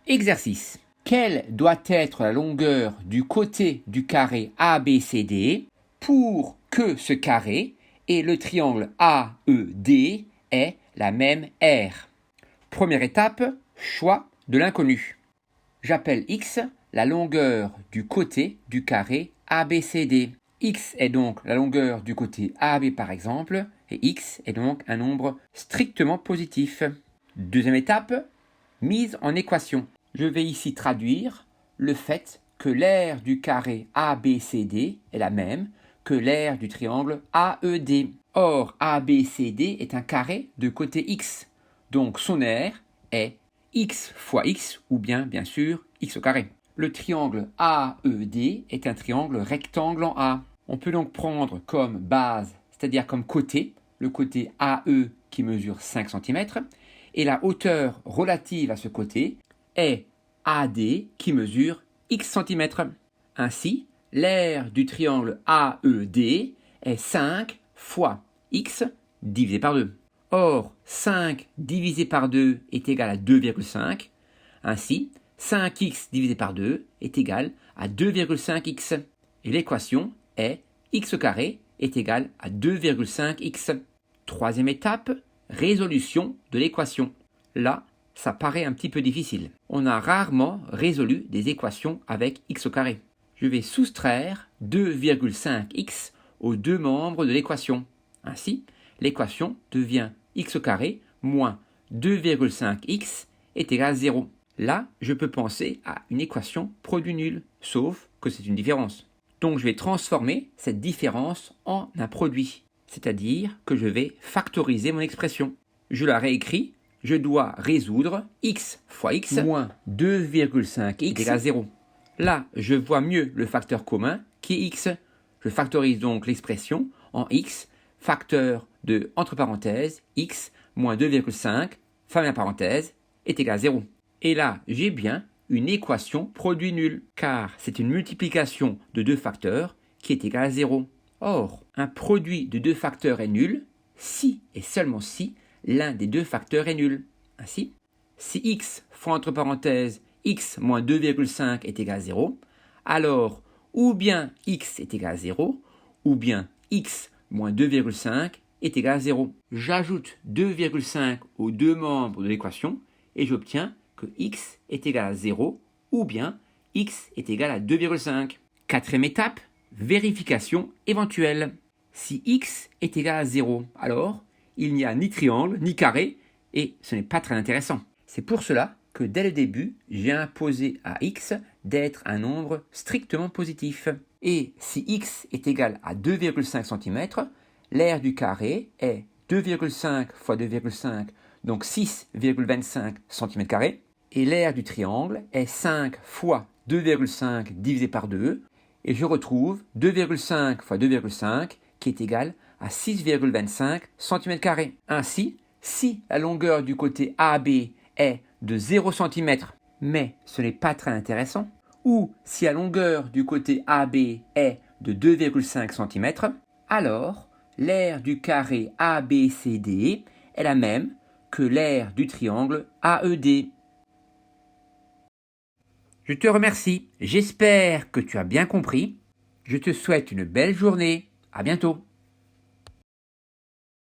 Exercice. Quelle doit être la longueur du côté du carré ABCD pour que ce carré et le triangle AED aient la même aire? Première étape, choix de l'inconnu. J'appelle x la longueur du côté du carré ABCD. X est donc la longueur du côté AB par exemple, et x est donc un nombre strictement positif. Deuxième étape, mise en équation. Je vais ici traduire le fait que l'aire du carré ABCD est la même que l'aire du triangle AED. Or, ABCD est un carré de côté x, donc son aire est x fois x, ou bien sûr x au carré. Le triangle AED est un triangle rectangle en A. On peut donc prendre comme base, c'est-à-dire comme côté, le côté AE qui mesure 5 cm, et la hauteur relative à ce côté est AD qui mesure x cm. Ainsi, l'aire du triangle AED est 5 fois x divisé par 2. Or, 5 divisé par 2 est égal à 2,5. Ainsi, 5x divisé par 2 est égal à 2,5x. Et l'équation est x au carré est égal à 2,5x. Troisième étape, résolution de l'équation. Là, ça paraît un petit peu difficile. On a rarement résolu des équations avec x au carré. Je vais soustraire 2,5x aux deux membres de l'équation. Ainsi, l'équation devient x au carré moins 2,5x est égal à 0. Là, je peux penser à une équation produit nul, sauf que c'est une différence. Donc je vais transformer cette différence en un produit, c'est-à-dire que je vais factoriser mon expression. Je la réécris, je dois résoudre x fois x moins 2,5x est égal à 0. Là, je vois mieux le facteur commun qui est x. Je factorise donc l'expression en x, facteur de, entre parenthèses, x moins 2,5, ferme la parenthèse, est égal à 0. Et là, j'ai bien une équation produit nul, car c'est une multiplication de deux facteurs qui est égal à 0. Or, un produit de deux facteurs est nul si et seulement si l'un des deux facteurs est nul. Ainsi, si x fois entre parenthèses x moins 2,5 est égal à 0, alors ou bien x est égal à 0, ou bien x moins 2,5 est égal à 0. J'ajoute 2,5 aux deux membres de l'équation et j'obtiens que x est égal à 0 ou bien x est égal à 2,5. Quatrième étape, vérification éventuelle. Si x est égal à 0, alors il n'y a ni triangle ni carré et ce n'est pas très intéressant. C'est pour cela que dès le début, j'ai imposé à x d'être un nombre strictement positif. Et si x est égal à 2,5 cm, l'aire du carré est 2,5 fois 2,5, donc 6,25 cm², et l'aire du triangle est 5 fois 2,5 divisé par 2, et je retrouve 2,5 fois 2,5 qui est égal à 6,25 cm². Ainsi, si la longueur du côté AB est de 0 cm, mais ce n'est pas très intéressant, ou si la longueur du côté AB est de 2,5 cm, alors l'aire du carré ABCD est la même que l'aire du triangle AED. Je te remercie, j'espère que tu as bien compris. Je te souhaite une belle journée, à bientôt.